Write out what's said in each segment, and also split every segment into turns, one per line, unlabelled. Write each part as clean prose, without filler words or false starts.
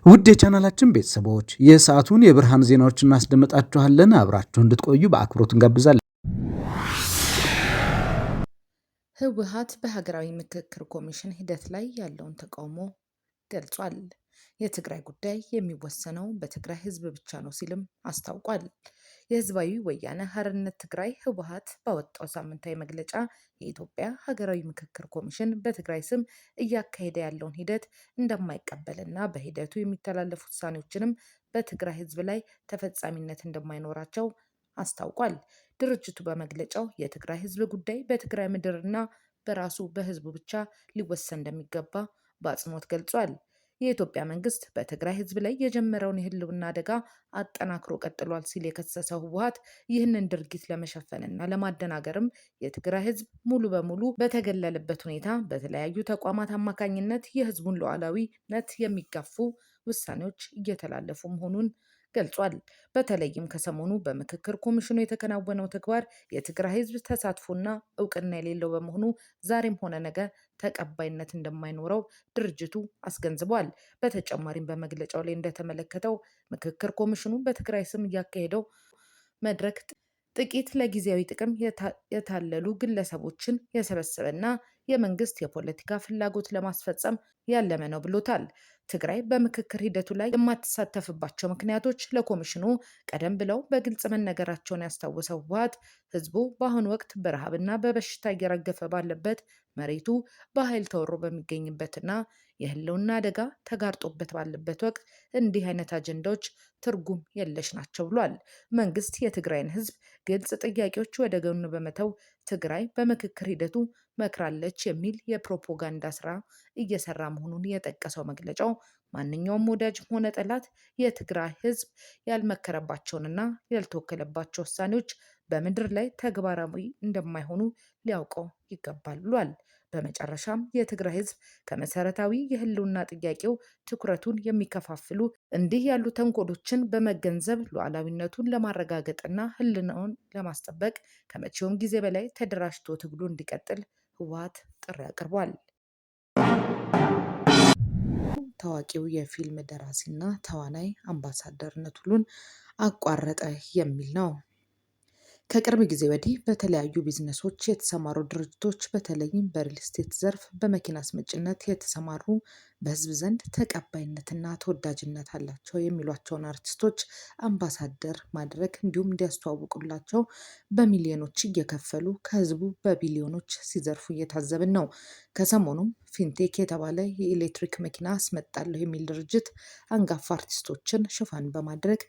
ውድ የቻናላችን ቤተሰቦች የሰዓቱን የብርሃን ዜናዎችን እናስደምጣችኋለን። አብራችሁ እንድትቆዩ በአክብሮት እንጋብዛለን።
ህወሓት በሀገራዊ ምክክር ኮሚሽን ሂደት ላይ ያለውን ተቃውሞ ገልጿል። የትግራይ ጉዳይ የሚወሰነው በትግራይ ህዝብ ብቻ ነው ሲልም አስታውቋል። የህዝባዊ ወያነ ሓርነት ትግራይ ህወሓት ባወጣው ሳምንታዊ መግለጫ የኢትዮጵያ ሀገራዊ ምክክር ኮሚሽን በትግራይ ስም እያካሄደ ያለውን ሂደት እንደማይቀበልና በሂደቱ የሚተላለፉ ውሳኔዎችንም በትግራይ ህዝብ ላይ ተፈጻሚነት እንደማይኖራቸው አስታውቋል። ድርጅቱ በመግለጫው የትግራይ ህዝብ ጉዳይ በትግራይ ምድርና በራሱ በህዝቡ ብቻ ሊወሰን እንደሚገባ በአጽንኦት ገልጿል። የኢትዮጵያ መንግስት በትግራይ ህዝብ ላይ የጀመረውን የህልውና አደጋ አጠናክሮ ቀጥሏል ሲል የከሰሰው ህወሓት ይህንን ድርጊት ለመሸፈንና ለማደናገርም የትግራይ ህዝብ ሙሉ በሙሉ በተገለለበት ሁኔታ በተለያዩ ተቋማት አማካኝነት የህዝቡን ሉዓላዊነት የሚጋፉ ውሳኔዎች እየተላለፉ መሆኑን ገልጿል። በተለይም ከሰሞኑ በምክክር ኮሚሽኑ የተከናወነው ተግባር የትግራይ ህዝብ ተሳትፎና እውቅና የሌለው በመሆኑ ዛሬም ሆነ ነገ ተቀባይነት እንደማይኖረው ድርጅቱ አስገንዝቧል። በተጨማሪም በመግለጫው ላይ እንደተመለከተው ምክክር ኮሚሽኑ በትግራይ ስም እያካሄደው መድረክ ጥቂት ለጊዜያዊ ጥቅም የታለሉ ግለሰቦችን የሰበሰበና የመንግስት የፖለቲካ ፍላጎት ለማስፈጸም ያለመ ነው ብሎታል። ትግራይ በምክክር ሂደቱ ላይ የማትሳተፍባቸው ምክንያቶች ለኮሚሽኑ ቀደም ብለው በግልጽ መነገራቸውን ያስታወሰው ህወሓት ህዝቡ በአሁኑ ወቅት በረሃብና በበሽታ እየረገፈ ባለበት፣ መሬቱ በኃይል ተወሮ በሚገኝበትና የህልውና አደጋ ተጋርጦበት ባለበት ወቅት እንዲህ አይነት አጀንዳዎች ትርጉም የለሽ ናቸው ብሏል። መንግስት የትግራይን ህዝብ ግልጽ ጥያቄዎች ወደ ጎን በመተው ትግራይ በምክክር ሂደቱ መክራለች የሚል የፕሮፓጋንዳ ስራ እየሰራ መሆኑን የጠቀሰው መግለጫው ማንኛውም ወዳጅም ሆነ ጠላት የትግራይ ህዝብ ያልመከረባቸውንና ያልተወከለባቸው ውሳኔዎች በምድር ላይ ተግባራዊ እንደማይሆኑ ሊያውቀው ይገባል ብሏል። በመጨረሻም የትግራይ ህዝብ ከመሰረታዊ የህልውና ጥያቄው ትኩረቱን የሚከፋፍሉ እንዲህ ያሉ ተንኮሎችን በመገንዘብ ሉዓላዊነቱን ለማረጋገጥና ህልውናውን ለማስጠበቅ ከመቼውም ጊዜ በላይ ተደራጅቶ ትግሉ እንዲቀጥል ህወሓት ጥሪ አቅርቧል። ታዋቂው የፊልም ደራሲና ተዋናይ አምባሳደር ነቱሉን አቋረጠ የሚል ነው። ከቅርብ ጊዜ ወዲህ በተለያዩ ቢዝነሶች የተሰማሩ ድርጅቶች በተለይም በሪል ስቴት ዘርፍ በመኪና አስመጭነት የተሰማሩ በህዝብ ዘንድ ተቀባይነትና ተወዳጅነት አላቸው የሚሏቸውን አርቲስቶች አምባሳደር ማድረግ እንዲሁም እንዲያስተዋውቁላቸው በሚሊዮኖች እየከፈሉ ከህዝቡ በቢሊዮኖች ሲዘርፉ እየታዘብን ነው። ከሰሞኑም ፊንቴክ የተባለ የኤሌክትሪክ መኪና አስመጣለሁ የሚል ድርጅት አንጋፋ አርቲስቶችን ሽፋን በማድረግ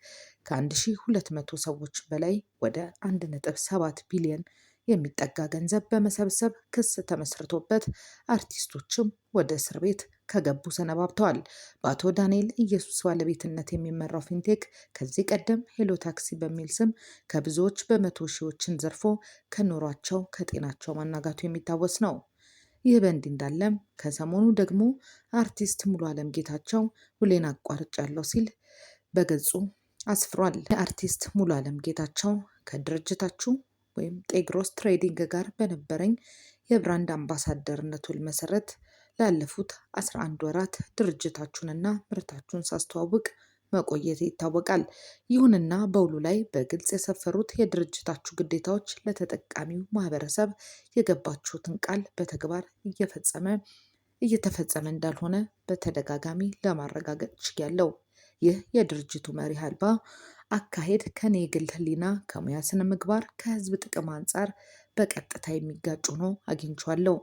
ከ1200 ሰዎች በላይ ወደ 1.7 ቢሊዮን የሚጠጋ ገንዘብ በመሰብሰብ ክስ ተመስርቶበት አርቲስቶችም ወደ እስር ቤት ከገቡ ሰነባብተዋል። በአቶ ዳንኤል ኢየሱስ ባለቤትነት የሚመራው ፊንቴክ ከዚህ ቀደም ሄሎ ታክሲ በሚል ስም ከብዙዎች በመቶ ሺዎችን ዘርፎ ከኑሯቸው ከጤናቸው ማናጋቱ የሚታወስ ነው። ይህ በእንዲህ እንዳለም ከሰሞኑ ደግሞ አርቲስት ሙሉዓለም ጌታቸው ውሌን አቋርጫለሁ ሲል በገጹ አስፍሯል። የአርቲስት ሙሉዓለም ጌታቸው ከድርጅታችሁ ወይም ጤግሮስ ትሬዲንግ ጋር በነበረኝ የብራንድ አምባሳደርነት ውል መሰረት ላለፉት 11 ወራት ድርጅታችሁንና ምርታችሁን ሳስተዋውቅ መቆየት ይታወቃል። ይሁንና በውሉ ላይ በግልጽ የሰፈሩት የድርጅታችሁ ግዴታዎች ለተጠቃሚው ማህበረሰብ የገባችሁትን ቃል በተግባር እየተፈጸመ እንዳልሆነ በተደጋጋሚ ለማረጋገጥ ችያለሁ። ይህ የድርጅቱ መሪ አልባ አካሄድ ከኔ የግል ህሊና፣ ከሙያ ስነ ምግባር፣ ከህዝብ ጥቅም አንጻር በቀጥታ የሚጋጭ ሆኖ አግኝቼዋለሁ።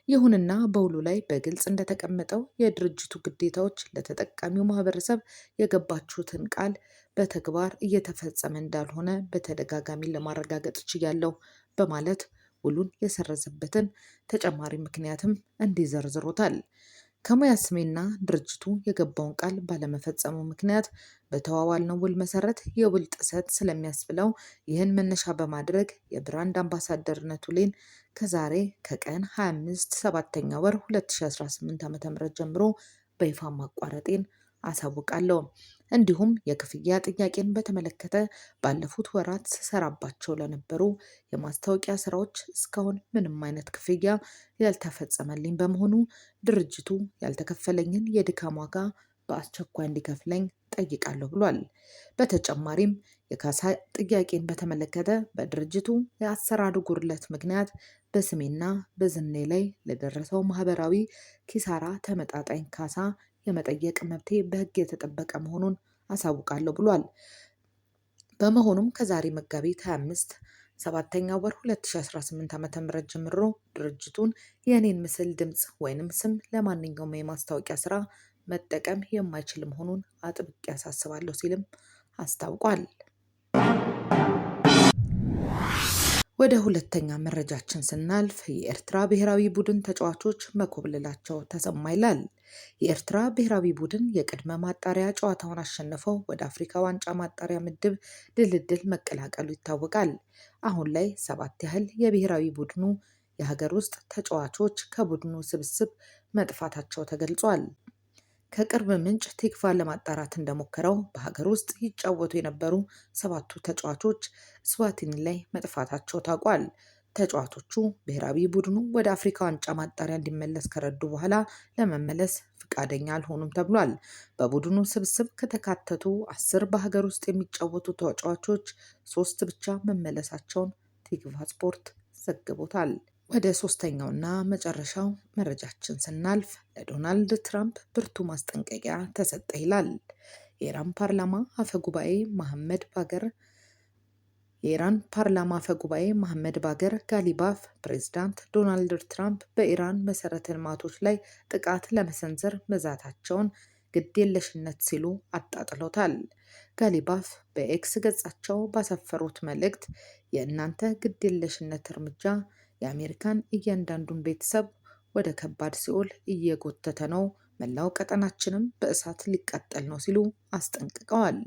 ይሁንና በውሉ ላይ በግልጽ እንደተቀመጠው የድርጅቱ ግዴታዎች ለተጠቃሚው ማህበረሰብ የገባችሁትን ቃል በተግባር እየተፈጸመ እንዳልሆነ በተደጋጋሚ ለማረጋገጥ ችያለሁ በማለት ውሉን የሰረዘበትን ተጨማሪ ምክንያትም እንዲህ ዘርዝሮታል። ከሙያ ስሜና ድርጅቱ የገባውን ቃል ባለመፈጸሙ ምክንያት በተዋዋልነው ውል መሰረት የውል ጥሰት ስለሚያስብለው ይህን መነሻ በማድረግ የብራንድ አምባሳደርነት ውሌን ከዛሬ ከቀን 25 7ኛ ወር 2018 ዓ.ም ጀምሮ በይፋ ማቋረጤን አሳውቃለሁ። እንዲሁም የክፍያ ጥያቄን በተመለከተ ባለፉት ወራት ስሰራባቸው ለነበሩ የማስታወቂያ ስራዎች እስካሁን ምንም አይነት ክፍያ ያልተፈጸመልኝ በመሆኑ ድርጅቱ ያልተከፈለኝን የድካም ዋጋ በአስቸኳይ እንዲከፍለኝ ጠይቃለሁ ብሏል። በተጨማሪም የካሳ ጥያቄን በተመለከተ በድርጅቱ የአሰራር ጉድለት ምክንያት በስሜና በዝኔ ላይ ለደረሰው ማህበራዊ ኪሳራ ተመጣጣኝ ካሳ የመጠየቅ መብቴ በሕግ የተጠበቀ መሆኑን አሳውቃለሁ ብሏል። በመሆኑም ከዛሬ መጋቢት 25 7ኛ ወር 2018 ዓ.ም ጀምሮ ድርጅቱን የእኔን ምስል፣ ድምፅ ወይንም ስም ለማንኛውም የማስታወቂያ ስራ መጠቀም የማይችል መሆኑን አጥብቄ ያሳስባለሁ ሲልም አስታውቋል። ወደ ሁለተኛ መረጃችን ስናልፍ የኤርትራ ብሔራዊ ቡድን ተጫዋቾች መኮብለላቸው ተሰማ ይላል። የኤርትራ ብሔራዊ ቡድን የቅድመ ማጣሪያ ጨዋታውን አሸንፈው ወደ አፍሪካ ዋንጫ ማጣሪያ ምድብ ድልድል መቀላቀሉ ይታወቃል። አሁን ላይ 7 ያህል የብሔራዊ ቡድኑ የሀገር ውስጥ ተጫዋቾች ከቡድኑ ስብስብ መጥፋታቸው ተገልጿል። ከቅርብ ምንጭ ቲክቫ ለማጣራት እንደሞከረው በሀገር ውስጥ ይጫወቱ የነበሩ 7ቱ ተጫዋቾች ስዋቲኒ ላይ መጥፋታቸው ታውቋል። ተጫዋቾቹ ብሔራዊ ቡድኑ ወደ አፍሪካ ዋንጫ ማጣሪያ እንዲመለስ ከረዱ በኋላ ለመመለስ ፈቃደኛ አልሆኑም ተብሏል። በቡድኑ ስብስብ ከተካተቱ 10 በሀገር ውስጥ የሚጫወቱ ተጫዋቾች 3 ብቻ መመለሳቸውን ቲክቫ ስፖርት ዘግቦታል። ወደ ሶስተኛውና መጨረሻው መረጃችን ስናልፍ ለዶናልድ ትራምፕ ብርቱ ማስጠንቀቂያ ተሰጠ ይላል። የኢራን ፓርላማ አፈጉባኤ መሐመድ ባገር ጋሊባፍ ፕሬዝዳንት ዶናልድ ትራምፕ በኢራን መሰረተ ልማቶች ላይ ጥቃት ለመሰንዘር መዛታቸውን ግዴለሽነት ሲሉ አጣጥለውታል። ጋሊባፍ በኤክስ ገጻቸው ባሰፈሩት መልእክት የእናንተ ግዴለሽነት እርምጃ የአሜሪካን እያንዳንዱን ቤተሰብ ወደ ከባድ ሲኦል እየጎተተ ነው፣ መላው ቀጠናችንም በእሳት ሊቃጠል ነው ሲሉ አስጠንቅቀዋል።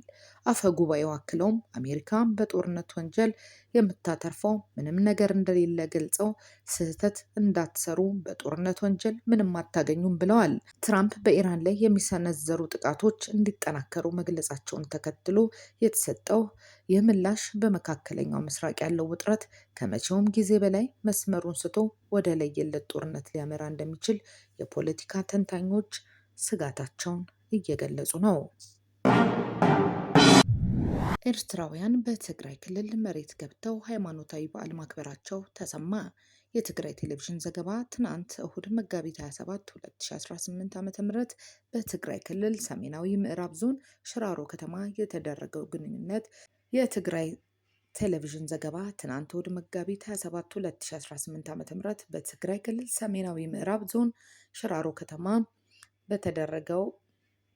አፈ ጉባኤው አክለውም አሜሪካ በጦርነት ወንጀል የምታተርፈው ምንም ነገር እንደሌለ ገልጸው ስህተት እንዳትሰሩ፣ በጦርነት ወንጀል ምንም አታገኙም ብለዋል። ትራምፕ በኢራን ላይ የሚሰነዘሩ ጥቃቶች እንዲጠናከሩ መግለጻቸውን ተከትሎ የተሰጠው ይህ ምላሽ በመካከለኛው ምስራቅ ያለው ውጥረት ከመቼውም ጊዜ በላይ መስመሩን ስቶ ወደ ለየለት ጦርነት ሊያመራ እንደሚችል የፖለቲካ ተንታኞች ስጋታቸውን እየገለጹ ነው። ኤርትራውያን በትግራይ ክልል መሬት ገብተው ሃይማኖታዊ በዓል ማክበራቸው ተሰማ። የትግራይ ቴሌቪዥን ዘገባ ትናንት እሁድ መጋቢት 27 2018 ዓ.ም በትግራይ ክልል ሰሜናዊ ምዕራብ ዞን ሽራሮ ከተማ የተደረገው ግንኙነት የትግራይ ቴሌቪዥን ዘገባ ትናንት እሁድ መጋቢት 27 2018 ዓ.ም በትግራይ ክልል ሰሜናዊ ምዕራብ ዞን ሽራሮ ከተማ በተደረገው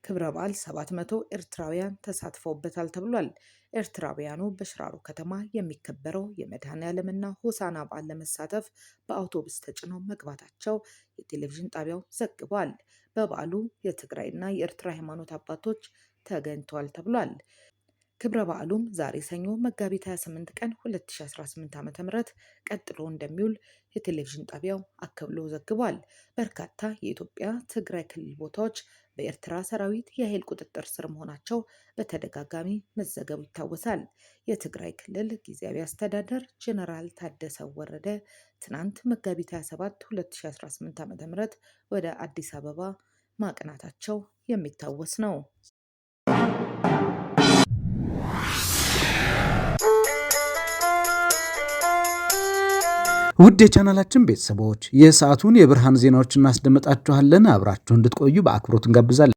ክብረ በዓል 700 ኤርትራውያን ተሳትፈውበታል ተብሏል። ኤርትራውያኑ በሽራሮ ከተማ የሚከበረው የመድኃኔዓለምና ሆሳዕና በዓል ለመሳተፍ በአውቶቡስ ተጭነው መግባታቸው የቴሌቪዥን ጣቢያው ዘግቧል። በበዓሉ የትግራይና የኤርትራ ሃይማኖት አባቶች ተገኝተዋል ተብሏል። ክብረ በዓሉም ዛሬ ሰኞ መጋቢት 28 ቀን 2018 ዓ.ም ቀጥሎ እንደሚውል የቴሌቪዥን ጣቢያው አክሎ ዘግቧል። በርካታ የኢትዮጵያ ትግራይ ክልል ቦታዎች በኤርትራ ሰራዊት የኃይል ቁጥጥር ስር መሆናቸው በተደጋጋሚ መዘገቡ ይታወሳል። የትግራይ ክልል ጊዜያዊ አስተዳደር ጄኔራል ታደሰ ወረደ ትናንት መጋቢት 27 2018 ዓ.ም ወደ አዲስ አበባ ማቅናታቸው የሚታወስ ነው።
ውድ የቻናላችን ቤተሰቦች የሰዓቱን የብርሃን ዜናዎች እናስደምጣችኋለን። አብራችሁ እንድትቆዩ በአክብሮት እንጋብዛለን።